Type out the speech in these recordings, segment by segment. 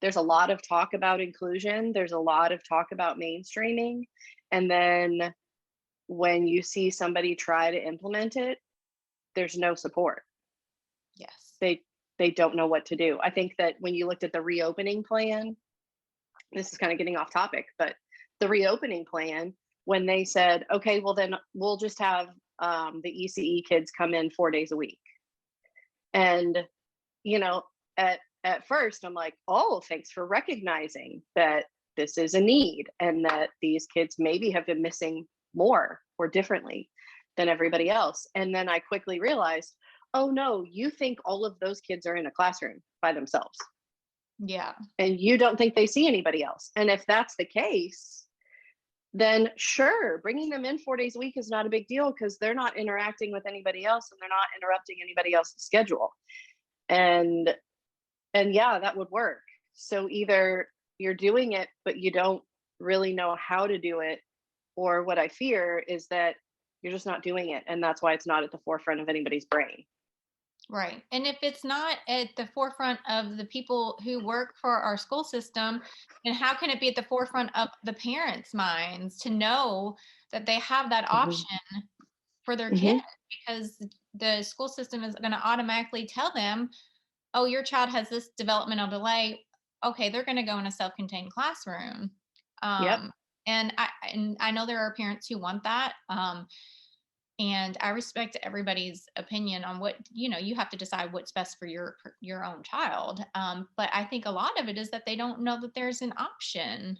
there's a lot of talk about inclusion. There's a lot of talk about mainstreaming. And then when you see somebody try to implement it, there's no support. Yes. They don't know what to do. I think that when you looked at the reopening plan, this is kind of getting off topic, but the reopening plan, when they said, okay, well then we'll just have the ECE kids come in 4 days a week. And, you know, at first I'm like, oh, thanks for recognizing that this is a need and that these kids maybe have been missing more or differently than everybody else. And then I quickly realized, oh no, you think all of those kids are in a classroom by themselves Yeah. and you don't think they see anybody else. And if that's the case, then sure, bringing them in 4 days a week is not a big deal because they're not interacting with anybody else and they're not interrupting anybody else's schedule. And yeah, that would work. So either you're doing it, but you don't really know how to do it, or what I fear is that you're just not doing it. And that's why it's not at the forefront of anybody's brain. Right. And if it's not at the forefront of the people who work for our school system, then how can it be at the forefront of the parents' minds to know that they have that Hmm. option for their kids? Hmm. Because the school system is going to automatically tell them, oh, your child has this developmental delay. Okay, they're going to go in a self-contained classroom. Yep. Um, and I know there are parents who want that. And I respect everybody's opinion on what, you have to decide what's best for your own child. But I think a lot of it is that they don't know that there's an option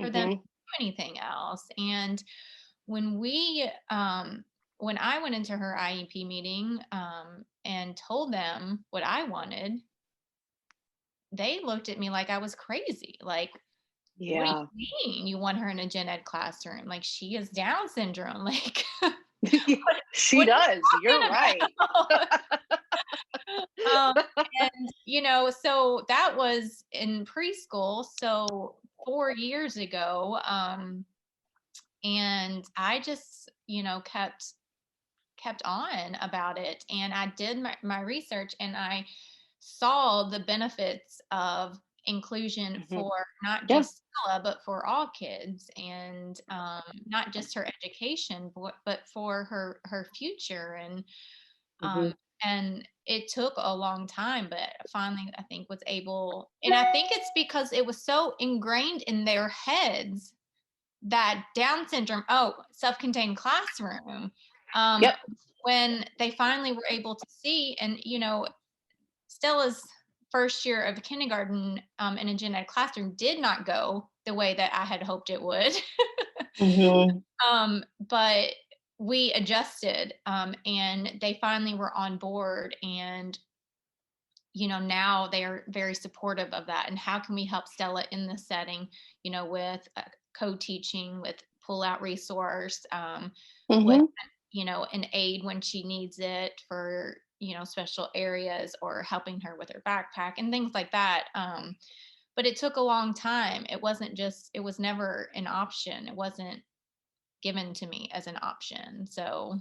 for them to Hmm. do anything else. And when when I went into her IEP meeting, and told them what I wanted, they looked at me like I was crazy. Like, what do Yeah. you mean you want her in a gen ed classroom? Like, she has Down syndrome. Like, She what are does. you You're talking right. about? Um, and so that was in preschool, so 4 years ago. And I just, kept on about it. And I did my research, and I saw the benefits of inclusion Hmm. for not Yeah. just Stella, but for all kids, and not just her education, but for her future. Hmm. Um, and it took a long time, but finally, I think was able, and I think it's because it was so ingrained in their heads that Down syndrome, oh, self-contained classroom. Um, Yep. when they finally were able to see, and Stella's first year of kindergarten, in a gen ed classroom did not go the way that I had hoped it would. Hmm. But we adjusted, and they finally were on board. And, now they're very supportive of that. And how can we help Stella in this setting, with co-teaching, with pull out resource, with, Hmm. an aid when she needs it for, special areas, or helping her with her backpack and things like that. But it took a long time. It was never an option. It wasn't given to me as an option. So,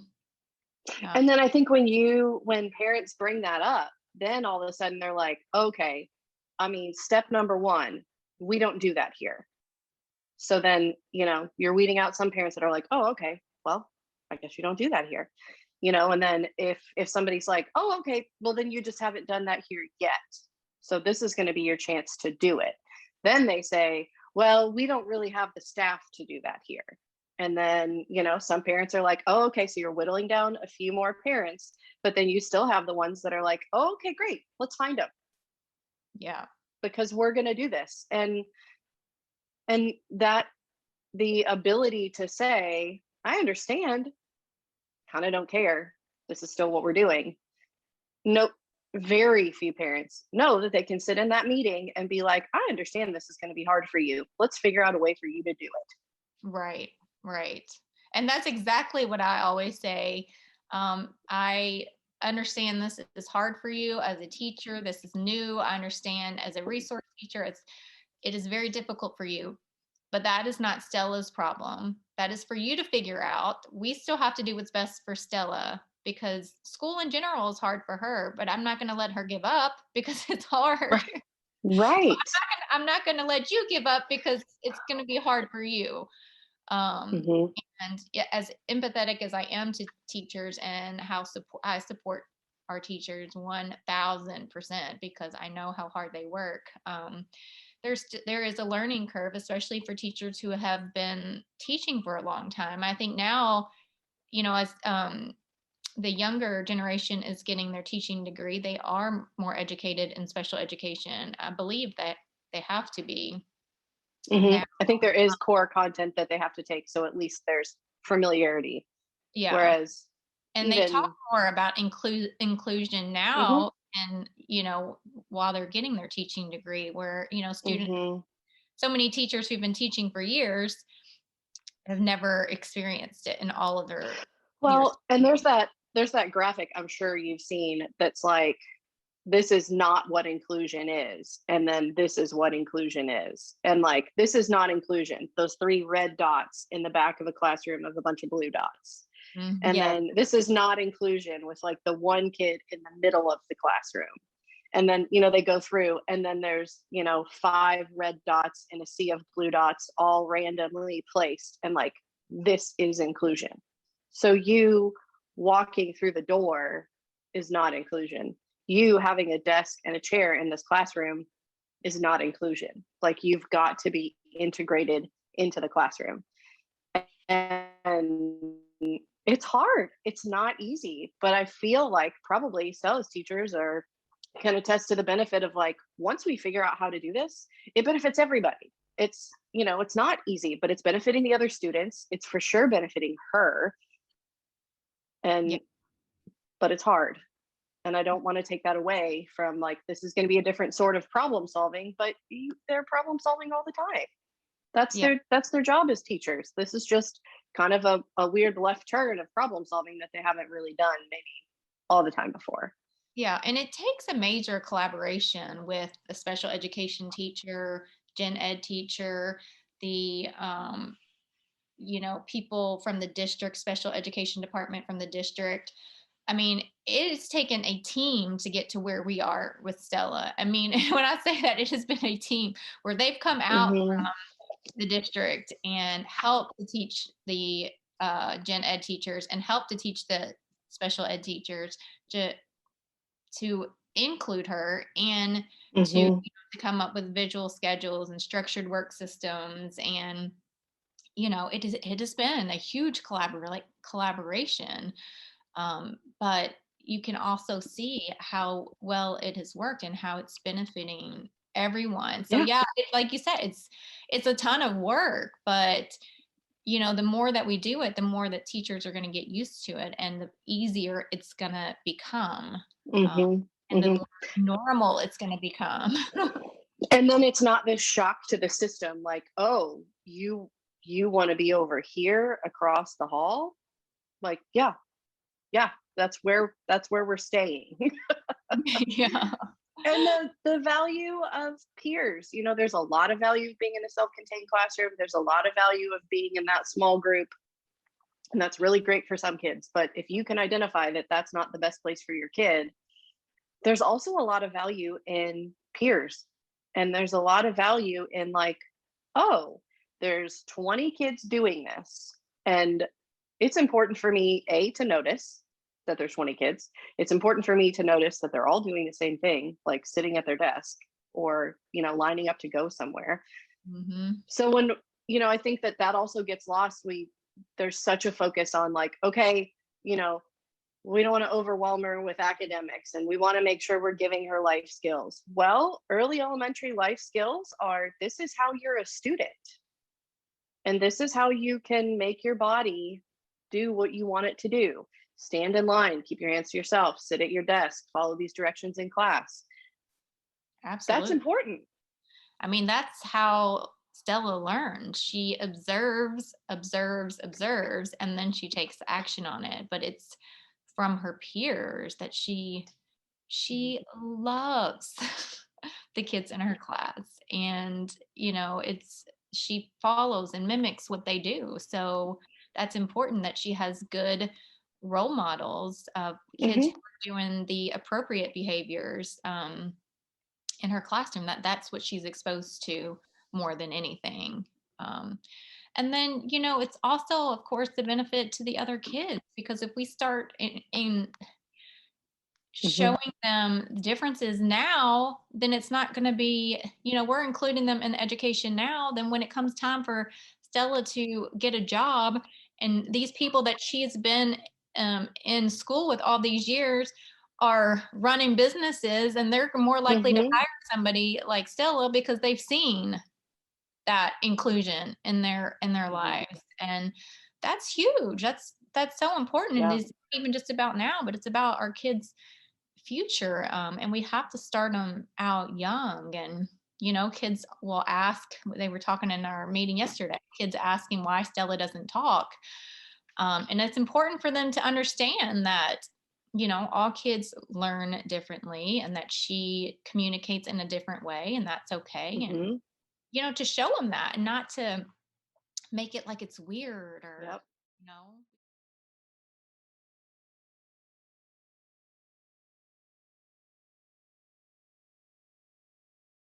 uh, And then I think when parents bring that up, then all of a sudden they're like, okay, I mean, step number one, we don't do that here. So then, you're weeding out some parents that are like, oh, okay, well, I guess you don't do that here. And then if somebody's like, oh, okay, well then you just haven't done that here yet. So this is going to be your chance to do it. Then they say, well, we don't really have the staff to do that here. And then, some parents are like, oh, okay, so you're whittling down a few more parents, but then you still have the ones that are like, oh, okay, great, let's find them yeah. because we're going to do this. And that the ability to say, I understand, kind of don't care. This is still what we're doing. Nope. Very few parents know that they can sit in that meeting and be like, I understand this is going to be hard for you. Let's figure out a way for you to do it. Right, right. And that's exactly what I always say. I understand this is hard for you as a teacher. This is new. I understand as a resource teacher, it is very difficult for you. But that is not Stella's problem. That is for you to figure out. We still have to do what's best for Stella, because school in general is hard for her, but I'm not going to let her give up because it's hard. Right. Right. I'm not going to let you give up because it's going to be hard for you. Um, Hmm. and yeah, as empathetic as I am to teachers and how I support our teachers 1000% because I know how hard they work. There is a learning curve, especially for teachers who have been teaching for a long time. I think now, as the younger generation is getting their teaching degree, they are more educated in special education. I believe that they have to be Hmm. now. I think there is core content that they have to take, so at least there's familiarity. Yeah. Whereas And they talk even, more about inclusion hmm now, and while they're getting their teaching degree, where student hmm so many teachers who've been teaching for years have never experienced it in all of their years well, and teaching. there's that graphic I'm sure you've seen that's like, this is not what inclusion is, and then this is what inclusion is, and like, this is not inclusion, those three red dots in the back of a classroom of a bunch of blue dots. And Yes. then this is not inclusion with like the one kid in the middle of the classroom. And then, they go through, and then there's, five red dots in a sea of blue dots all randomly placed, and like, this is inclusion. So you walking through the door is not inclusion. You having a desk and a chair in this classroom is not inclusion. Like, you've got to be integrated into the classroom. And it's hard. It's not easy, but I feel like probably sales teachers are can attest to the benefit of, like, once we figure out how to do this, it benefits everybody. It's not easy, but it's benefiting the other students. It's for sure benefiting her. Yeah. And but it's hard. And I don't want to take that away from, like, this is going to be a different sort of problem solving, but they're problem solving all the time. Yeah. That's their job as teachers. This is just kind of a weird left turn of problem solving that they haven't really done maybe all the time before. Yeah, and it takes a major collaboration with a special education teacher, gen ed teacher, the people from the district, special education department from the district. I mean, it's taken a team to get to where we are with Stella. I mean, when I say that, it has been a team where they've come out Hmm. the district and helped to teach the gen ed teachers and help to teach the special ed teachers to include her and Hmm. to come up with visual schedules and structured work systems. And it has been a huge collaboration. But you can also see how well it has worked and how it's benefiting everyone. So Yeah. yeah, like you said, it's a ton of work, but the more that we do it, the more that teachers are going to get used to it, and the easier it's going to become, um, Hmm. and the Hmm. more normal it's going to become. And then it's not this shock to the system, like, oh, you want to be over here across the hall? Like, yeah, yeah, that's where we're staying. Yeah. And the value of peers, there's a lot of value of being in a self-contained classroom. There's a lot of value of being in that small group, and that's really great for some kids. But if you can identify that that's not the best place for your kid, there's also a lot of value in peers. And there's a lot of value in, like, oh, there's 20 kids doing this. And it's important for me, A, to notice that there's 20 kids. It's important for me to notice that they're all doing the same thing, like sitting at their desk or, lining up to go somewhere. Hmm. So when, I think that also gets lost. There's such a focus on, like, okay, you know, we don't want to overwhelm her with academics, and we want to make sure we're giving her life skills. Well, early elementary life skills are, this is how you're a student, and this is how you can make your body do what you want it to do. Stand in line, keep your hands to yourself, sit at your desk, follow these directions in class. That's Absolutely. important. I mean, that's how Stella learns. She observes, observes, observes, and then she takes action on it. But it's from her peers that she loves the kids in her class, and it's she follows and mimics what they do. So that's important that she has good role models of kids who Hmm. are doing the appropriate behaviors, in her classroom, that that's what she's exposed to more than anything. um, and then, it's also, of course, the benefit to the other kids, because if we start in Hmm. showing them the differences now, then it's not going to be, we're including them in education now. Then when it comes time for Stella to get a job, and these people that she has been in school with all these years are running businesses, and they're more likely to Hmm. hire somebody like Stella because they've seen that inclusion in their Hmm. lives. And that's huge. That's so important. And Yeah. it's not even just about now, but it's about our kids' future. And we have to start them out young. And kids will ask, they were talking in our meeting yesterday, kids asking why Stella doesn't talk. And it's important for them to understand that all kids learn differently, and that she communicates in a different way, and that's okay. And Hmm. to show them that, and not to make it like it's weird, or Yep. you know